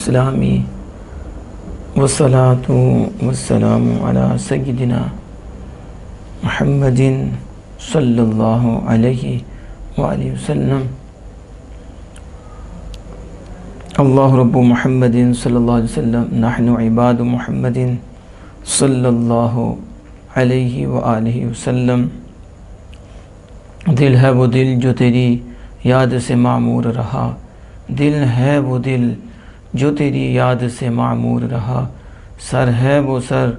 اسلامی والصلاة والسلام علی سیدنا محمد صلی اللہ علیہ وآلہ وسلم۔ اللہ رب محمد صلی اللہ علیہ وسلم، نحن عباد محمد صلی اللہ علیہ وآلہ وسلم۔ دل ہے وہ دل جو تیری یاد سے معمور رہا، دل ہے وہ دل جو تیری یاد سے معمور رہا، سر ہے وہ سر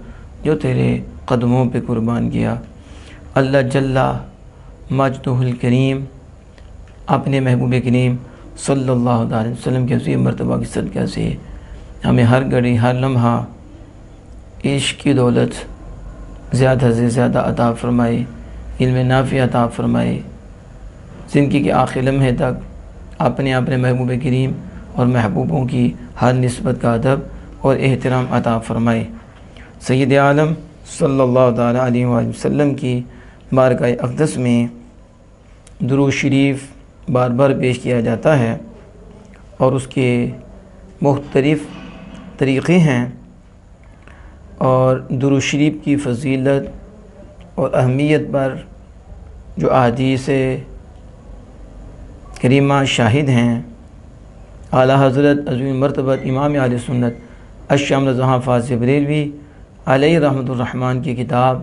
جو تیرے قدموں پہ قربان گیا۔ اللہ جل مجدہ الکریم اپنے محبوب کریم صلی اللہ علیہ وسلم کے عظیم مرتبہ کی صدقہ سے ہمیں ہر گھڑی ہر لمحہ عشق کی دولت زیادہ سے زیادہ عطا فرمائے، علم نافع عطا فرمائے، زندگی کے آخر لمحے تک اپنے محبوب کریم اور محبوبوں کی ہر نسبت کا ادب اور احترام عطا فرمائے۔ سید عالم صلی اللہ تعالی علیہ وآلہ وسلم کی بارگاہ اقدس میں درود شریف بار بار پیش کیا جاتا ہے اور اس کے مختلف طریقے ہیں، اور درود شریف کی فضیلت اور اہمیت پر جو احادیث کریمہ شاہد ہیں، اعلیٰ حضرت عظیم مرتبہ امام اہل سنت الشام رضا حافظ بریلوی علیہ رحمۃ الرحمن کی کتاب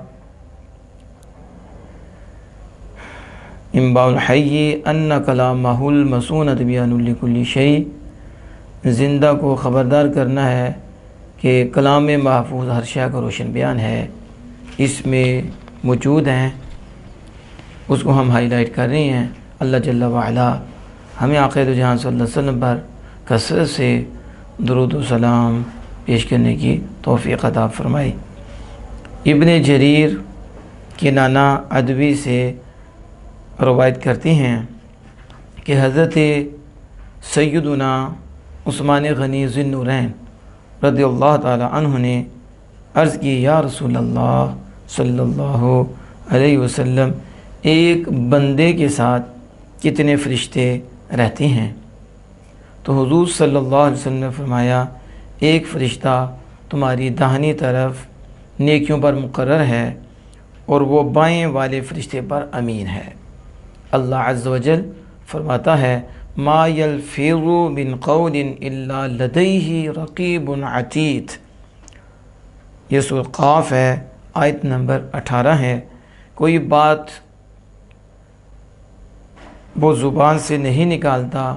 انباء الحی ان کلامہ المسونۃ بیان لکل شیء، زندہ کو خبردار کرنا ہے کہ کلام محفوظ ہر شے کا روشن بیان ہے، اس میں موجود ہیں، اس کو ہم ہائی لائٹ کر رہے ہیں۔ اللہ جل وعلا ہمیں آخر جہان صلی اللہ علیہ وسلم پر کثرت سے درود و سلام پیش کرنے کی توفیق عطا فرمائے۔ ابن جریر کے نانا ادوی سے روایت کرتے ہیں کہ حضرت سیدنا عثمان غنی ذی النورین رضی اللہ تعالی عنہ نے عرض کی، یا رسول اللہ صلی اللہ علیہ وسلم، ایک بندے کے ساتھ کتنے فرشتے رہتے ہیں؟ تو حضور صلی اللہ علیہ وسلم نے فرمایا، ایک فرشتہ تمہاری داہنی طرف نیکیوں پر مقرر ہے اور وہ بائیں والے فرشتے پر امین ہے۔ اللہ عز و جل فرماتا ہے، ما یلفظ من قول الا لدیہ رقیب عتید۔ یہ سورہ قاف ہے، آیت نمبر 18 ہے۔ کوئی بات وہ زبان سے نہیں نکالتا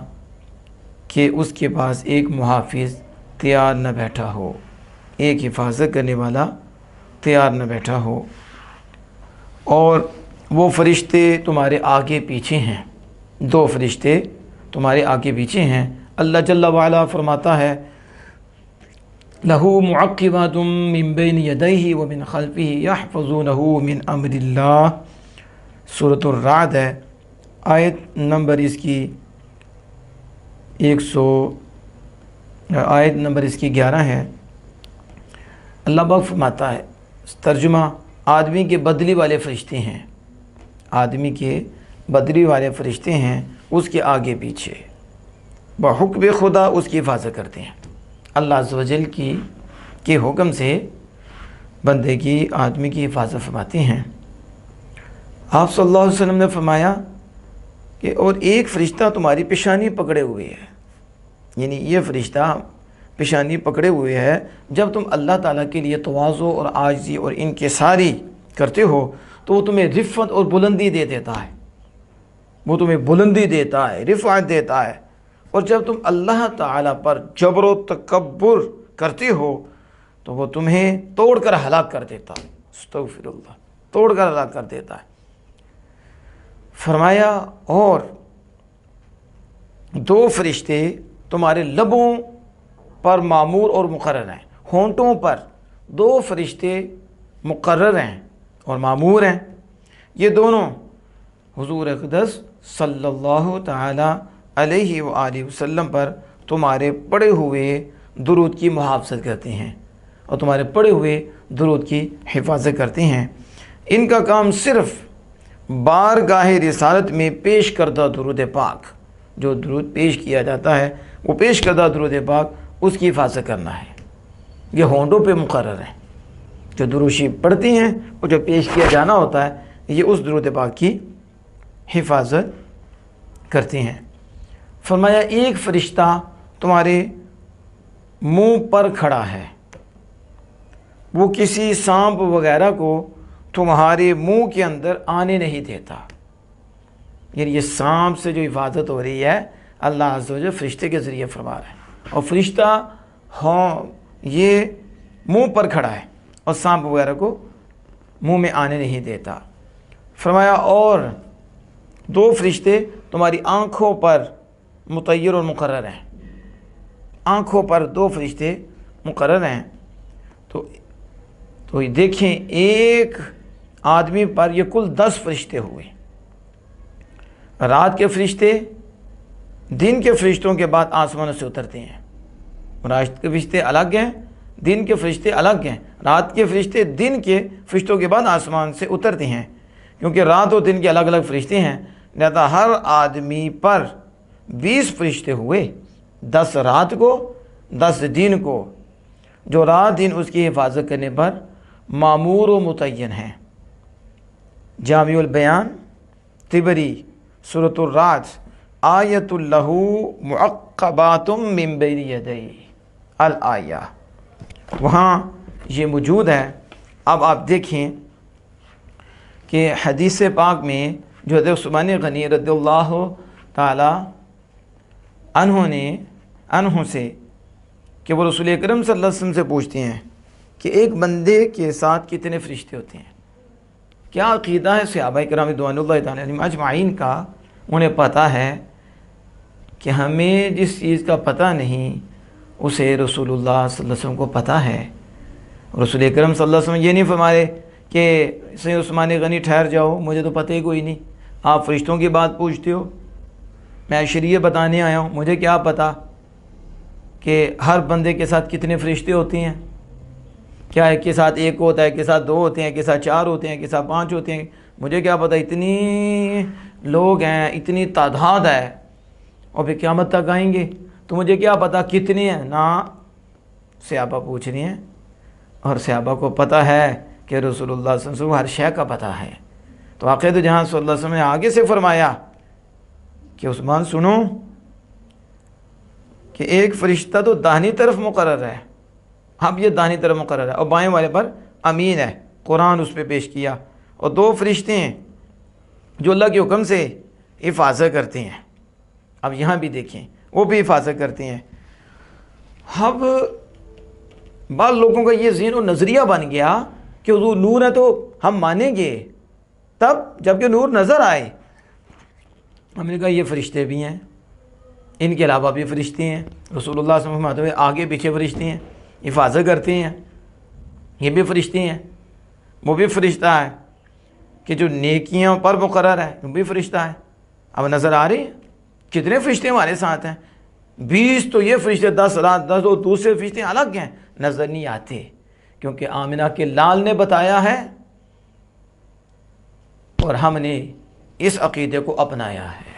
کہ اس کے پاس ایک محافظ تیار نہ بیٹھا ہو، ایک حفاظت کرنے والا تیار نہ بیٹھا ہو، اور وہ فرشتے تمہارے آگے پیچھے ہیں، دو فرشتے تمہارے آگے پیچھے ہیں۔ اللہ جل وعلا فرماتا ہے، لَهُ مُعَقِّبَاتٌ مِّن بَيْنِ يَدَيْهِ وَمِنْ خَلْفِهِ يَحْفَظُونَهُ مِنْ أَمْرِ اللَّهِ۔ سورۃ الرعد ہے، آیت نمبر اس کی 11 ہے۔ اللہ پاک فرماتا ہے، ترجمہ، آدمی کے بدلی والے فرشتے ہیں، آدمی کے بدلی والے فرشتے ہیں، اس کے آگے پیچھے بحکم خدا اس کی حفاظت کرتے ہیں۔ اللہ عز و جل کے حکم سے بندے کی، آدمی کی حفاظت فرماتے ہیں۔ آپ صلی اللہ علیہ وسلم نے فرمایا کہ اور ایک فرشتہ تمہاری پیشانی پکڑے ہوئے ہے، یعنی یہ فرشتہ پیشانی پکڑے ہوئے ہے، جب تم اللہ تعالیٰ کے لیے تواضع اور عاجزی اور انکساری کرتے ہو تو وہ تمہیں رفعت اور بلندی دے دیتا ہے، وہ تمہیں بلندی دیتا ہے، رفعت دیتا ہے، اور جب تم اللہ تعالیٰ پر جبر و تکبر کرتے ہو تو وہ تمہیں توڑ کر ہلاک کر دیتا ہے، استغفر اللہ، توڑ کر ہلاک کر دیتا ہے۔ فرمایا، اور دو فرشتے تمہارے لبوں پر معمور اور مقرر ہیں، ہونٹوں پر دو فرشتے مقرر ہیں اور معمور ہیں، یہ دونوں حضور اقدس صلی اللہ تعالی علیہ وآلہ وسلم پر تمہارے پڑھے ہوئے درود کی محافظت کرتے ہیں اور تمہارے پڑھے ہوئے درود کی حفاظت کرتے ہیں۔ ان کا کام صرف بارگاہ رسالت میں پیش کردہ درود پاک، جو درود پیش کیا جاتا ہے وہ پیش کردہ درود پاک اس کی حفاظت کرنا ہے۔ یہ ہونٹوں پہ مقرر ہے، جو دروشی پڑھتی ہیں اور جو پیش کیا جانا ہوتا ہے یہ اس درود پاک کی حفاظت کرتی ہیں۔ فرمایا ایک فرشتہ تمہارے منہ پر کھڑا ہے، وہ کسی سانپ وغیرہ کو تمہارے منہ کے اندر آنے نہیں دیتا۔ یعنی یہ سانپ سے جو حفاظت ہو رہی ہے اللہ عز و جل فرشتے کے ذریعے فرما رہا ہے، اور فرشتہ یہ منہ پر کھڑا ہے اور سانپ وغیرہ کو منہ میں آنے نہیں دیتا۔ فرمایا اور دو فرشتے تمہاری آنکھوں پر مطیر اور مقرر ہیں، آنکھوں پر دو فرشتے مقرر ہیں۔ تو دیکھیں ایک آدمی پر یہ کل 10 فرشتے ہوئے، رات کے فرشتے دن کے فرشتوں کے بعد آسمانوں سے اترتے ہیں۔ رات کے فرشتے الگ ہیں، دن کے فرشتے الگ ہیں۔ رات کے فرشتے دن کے فرشتوں کے بعد آسمان سے اترتے ہیں، کیونکہ رات اور دن کے الگ الگ فرشتے ہیں، لہذا ہر آدمی پر 20 فرشتے ہوئے، 10 رات کو 10 دن کو، جو رات دن اس کی حفاظت کرنے پر مامور و متعین ہیں۔ جامع البیان طبری سورۃ الرعد آیۃ لہ معقبات من بین یدیہ الآیہ، وہاں یہ موجود ہے۔ اب آپ دیکھیں کہ حدیث پاک میں جو حضرت عثمان غنی رضی اللہ تعالی عنہ سے کہ وہ رسول اکرم صلی اللہ علیہ وسلم سے پوچھتے ہیں کہ ایک بندے کے ساتھ کتنے فرشتے ہوتے ہیں؟ کیا عقیدہ ہے صحابہ کرام رضوان اللہ تعالی علیہم اجمعین کا؟ انہیں پتہ ہے کہ ہمیں جس چیز کا پتہ نہیں اسے رسول اللہ صلی اللہ علیہ وسلم کو پتہ ہے۔ رسول اکرم صلی اللہ علیہ وسلم یہ نہیں فرمائے کہ سید عثمان غنی ٹھہر جاؤ، مجھے تو پتہ ہی کوئی نہیں، آپ فرشتوں کی بات پوچھتے ہو، میں شریعت بتانے آیا ہوں، مجھے کیا پتہ کہ ہر بندے کے ساتھ کتنے فرشتے ہوتے ہیں، کیا ایک کے ساتھ ایک ہوتا ہے، ایک کے ساتھ 2 ہوتے ہیں، ایک کے ساتھ 4 ہوتے ہیں، ایک کے ساتھ 5 ہوتے ہیں، مجھے کیا پتہ اتنی لوگ ہیں، اتنی تعداد ہے، اور پھر قیامت تک آئیں گے تو مجھے کیا پتہ کتنے ہیں؟ نہ، صحابہ پوچھ رہی ہیں، اور صحابہ کو پتہ ہے کہ رسول اللہ صلی اللہ علیہ وسلم کو ہر شے کا پتہ ہے۔ تو عقید جہاں صلی اللہ علیہ وسلم نے آگے سے فرمایا کہ عثمان سنو کہ ایک فرشتہ تو داہنی طرف مقرر ہے، اب یہ داہنی طرف مقرر ہے، اور بائیں والے پر امین ہے، قرآن اس پہ پیش کیا، اور 2 فرشتے ہیں جو اللہ کے حکم سے حفاظت کرتے ہیں۔ اب یہاں بھی دیکھیں وہ بھی حفاظت کرتے ہیں۔ اب بعض لوگوں کا یہ ذہن و نظریہ بن گیا کہ حضور نور ہے تو ہم مانیں گے، تب جب کہ نور نظر آئے۔ ہم نے کہا یہ فرشتے بھی ہیں، ان کے علاوہ بھی فرشتے ہیں، رسول اللہ صلی اللہ علیہ وسلم آگے پیچھے فرشتے ہیں، حفاظت کرتے ہیں، یہ بھی فرشتے ہیں۔ وہ بھی فرشتہ ہے کہ جو نیکیوں پر مقرر ہے، وہ بھی فرشتہ ہے۔ اب نظر آ رہی ہیں کتنے فرشتے ہمارے ساتھ ہیں؟ 20 تو یہ فرشتے، 10 رات 10 اور دوسرے فرشتے الگ ہیں، نظر نہیں آتے، کیونکہ آمنہ کے لال نے بتایا ہے اور ہم نے اس عقیدے کو اپنایا ہے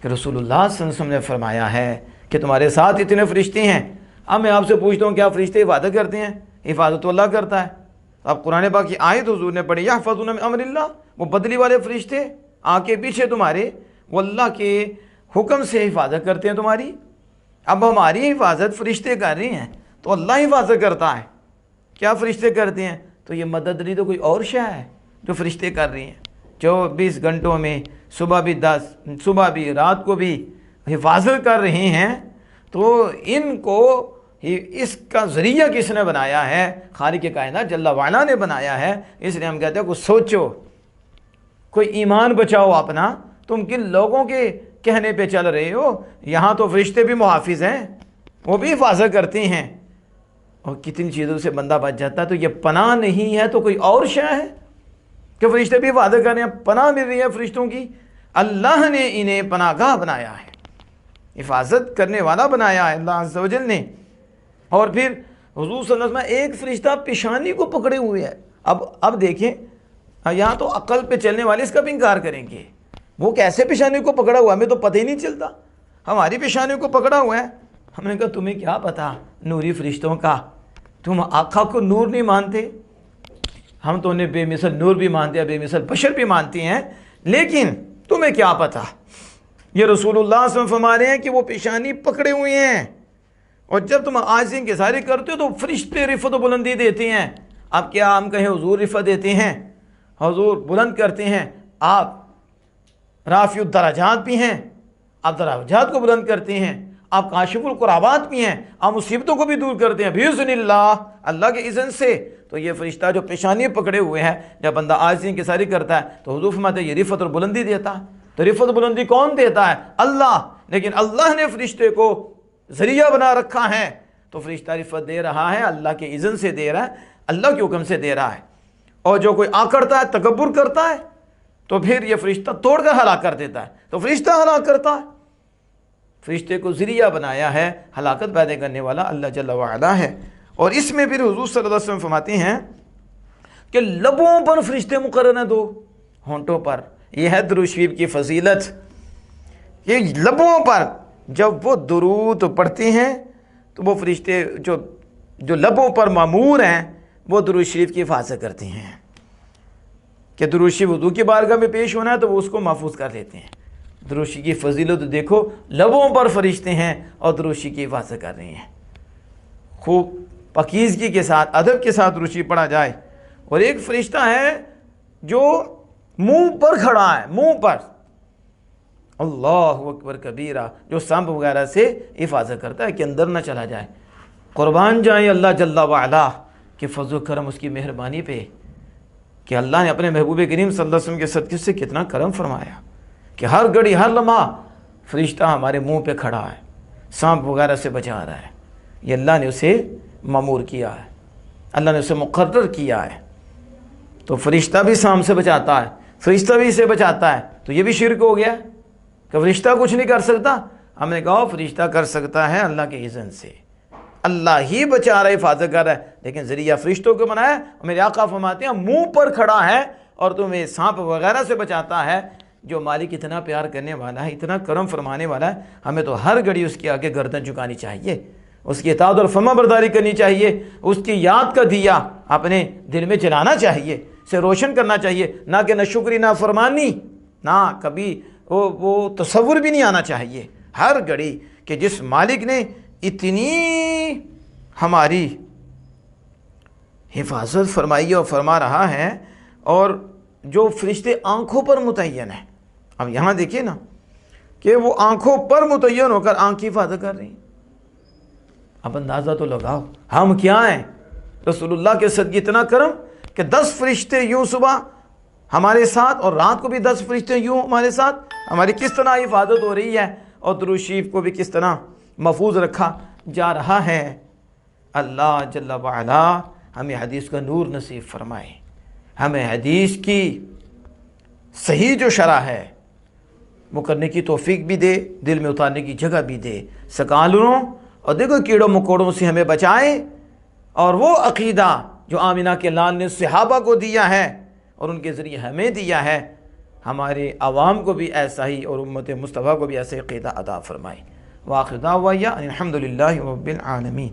کہ رسول اللہ صلی اللہ علیہ وسلم نے فرمایا ہے کہ تمہارے ساتھ اتنے فرشتے ہیں۔ اب میں آپ سے پوچھتا ہوں کیا فرشتے حفاظت کرتے ہیں؟ حفاظت تو اللہ کرتا ہے۔ اب قرآن پاک کی آیت حضور نے پڑھی، یحفظون من امر اللہ، وہ بدلی والے فرشتے آگے پیچھے تمہارے، وہ اللہ کے حکم سے حفاظت کرتے ہیں تمہاری۔ اب ہماری حفاظت فرشتے کر رہے ہیں تو اللہ حفاظت کرتا ہے۔ کیا فرشتے کرتے ہیں؟ تو یہ مدد نہیں تو کوئی اور شے ہے جو فرشتے کر رہی ہیں، 24 گھنٹوں میں صبح بھی 10، صبح بھی رات کو بھی حفاظت کر رہے ہیں۔ تو ان کو اس کا ذریعہ کس نے بنایا ہے؟ خالق کائنات جل وعلا نے بنایا ہے۔ اس لیے ہم کہتے ہیں کچھ سوچو، کوئی ایمان بچاؤ اپنا، تم کن لوگوں کے کہنے پہ چل رہے ہو؟ یہاں تو فرشتے بھی محافظ ہیں، وہ بھی حفاظت کرتے ہیں، اور کتنی چیزوں سے بندہ بچ جاتا ہے۔ تو یہ پناہ نہیں ہے تو کوئی اور شے ہے کہ فرشتے بھی حفاظت کر رہے ہیں، پناہ مل رہی ہے فرشتوں کی۔ اللہ نے انہیں پناہ گاہ بنایا ہے، حفاظت کرنے والا بنایا ہے اللہ عز و جل نے۔ اور پھر حضور صلی اللہ علیہ وسلم ایک فرشتہ پیشانی کو پکڑے ہوئے ہے۔ اب دیکھیں یہاں تو عقل پہ چلنے والے اس کا بھی انکار کریں گے، وہ کیسے پیشانی کو پکڑا ہوا؟ ہمیں تو پتہ ہی نہیں چلتا، ہماری پیشانی کو پکڑا ہوا ہے۔ ہم نے کہا تمہیں کیا پتا نوری فرشتوں کا، تم آقا کو نور نہیں مانتے؟ ہم تو انہیں بے مثل نور بھی مانتے ہیں، بے مثل بشر بھی مانتے ہیں، لیکن تمہیں کیا پتا؟ یہ رسول اللہ صلی اللہ علیہ وسلم فرما رہے ہیں کہ وہ پیشانی پکڑے ہوئے ہیں، اور جب تم عاجزی کی ظاہری کرتے ہو تو فرشتے رفعت و بلندی دیتے ہیں۔ اب کیا ہم کہیں حضور رفعت دیتے ہیں، حضور بلند کرتے ہیں؟ آپ رافع الدرجات بھی ہیں، آپ درجات کو بلند کرتے ہیں، آپ کاشف القربات بھی ہیں، آپ مصیبتوں کو بھی دور کرتے ہیں بِإِذْنِ اللہ، اللہ کے اذن سے۔ تو یہ فرشتہ جو پیشانی پکڑے ہوئے ہیں، جب بندہ عاجزی انکساری کرتا ہے تو حضور فرماتے ہیں یہ رفعت اور بلندی دیتا ہے۔ تو رفعت و بلندی کون دیتا ہے؟ اللہ۔ لیکن اللہ نے فرشتے کو ذریعہ بنا رکھا ہے، تو فرشتہ رفعت دے رہا ہے اللہ کے اذن سے دے رہا ہے، اللہ کے حکم سے دے رہا ہے۔ اور جو کوئی کرتا ہے، تکبر کرتا ہے، تو پھر یہ فرشتہ توڑ کر ہلاک کر دیتا ہے، تو فرشتہ ہلاک کرتا ہے۔ فرشتے کو ذریعہ بنایا ہے، ہلاکت پیدا کرنے والا اللہ جل وعلا ہے۔ اور اس میں پھر حضور صلی اللہ علیہ وسلم فرماتے ہیں کہ لبوں پر فرشتے مقرر ہیں، دو ہونٹوں پر۔ یہ ہے درود شریف کی فضیلت، یہ لبوں پر جب وہ درود پڑھتے ہیں تو وہ فرشتے جو لبوں پر مامور ہیں وہ درود شریف کی حفاظت کرتے ہیں، کہ درود شریف وضو کی بارگاہ میں پیش ہونا ہے تو وہ اس کو محفوظ کر لیتے ہیں۔ درود شریف کی فضیلت دیکھو، لبوں پر فرشتے ہیں اور درود شریف کی حفاظت کر رہے ہیں۔ خوب پاکیزگی کے ساتھ، ادب کے ساتھ درود شریف پڑھا جائے۔ اور ایک فرشتہ ہے جو منہ پر کھڑا ہے، منہ پر، اللہ اکبر کبیرہ، جو سانپ وغیرہ سے حفاظت کرتا ہے کہ اندر نہ چلا جائے۔ قربان جائیں اللہ جل وعلا کہ فضل و کرم اس کی مہربانی پہ، کہ اللہ نے اپنے محبوب کریم صلی اللہ علیہ وسلم کے صدقے سے کتنا کرم فرمایا کہ ہر گھڑی ہر لمحہ فرشتہ ہمارے منہ پہ کھڑا ہے، سانپ وغیرہ سے بچا رہا ہے۔ یہ اللہ نے اسے مامور کیا ہے، اللہ نے اسے مقرر کیا ہے۔ تو فرشتہ بھی سانپ سے بچاتا ہے، فرشتہ بھی اسے بچاتا ہے، تو یہ بھی شرک ہو گیا کہ فرشتہ کچھ نہیں کر سکتا۔ ہم نے کہا فرشتہ کر سکتا ہے اللہ کے اذن سے، اللہ ہی بچا رہا ہے، حفاظت کر رہا ہے، لیکن ذریعہ فرشتوں کو بنایا۔ میرے آقا فرماتے ہیں منہ پر کھڑا ہے اور تمہیں سانپ وغیرہ سے بچاتا ہے۔ جو مالک اتنا پیار کرنے والا ہے، اتنا کرم فرمانے والا ہے، ہمیں تو ہر گھڑی اس کے آگے گردن جھکانی چاہیے، اس کی اطاعت اور فرما برداری کرنی چاہیے، اس کی یاد کا دیا اپنے دل میں جلانا چاہیے، اسے روشن کرنا چاہیے، نہ کہ نہ شکری نہ فرمانی، نہ کبھی وہ تصور بھی نہیں آنا چاہیے ہر گھڑی کہ جس مالک نے اتنی ہماری حفاظت فرمائی اور فرما رہا ہے، اور جو فرشتے آنکھوں پر متعین ہیں۔ اب یہاں دیکھیے نا کہ وہ آنکھوں پر متعین ہو کر آنکھ کی حفاظت کر رہی ہیں۔ اب اندازہ تو لگاؤ ہم کیا ہیں؟ رسول اللہ کے صدقے اتنا کرم کہ 10 فرشتے یوں صبح ہمارے ساتھ اور رات کو بھی 10 فرشتے یوں ہمارے ساتھ، ہماری کس طرح حفاظت ہو رہی ہے، اور درود شریف کو بھی کس طرح محفوظ رکھا جا رہا ہے۔ اللہ جل وعلا ہمیں حدیث کا نور نصیب فرمائے، ہمیں حدیث کی صحیح جو شرح ہے وہ کرنے کی توفیق بھی دے، دل میں اتارنے کی جگہ بھی دے، سکالوں اور دیکھو کیڑوں مکوڑوں سے ہمیں بچائے، اور وہ عقیدہ جو آمینہ کے لال نے صحابہ کو دیا ہے اور ان کے ذریعے ہمیں دیا ہے، ہمارے عوام کو بھی ایسا ہی اور امت مصطفیٰ کو بھی ایسا عقیدہ عطا فرمائے۔ وآخر دعوانا الحمدللہ رب العالمین۔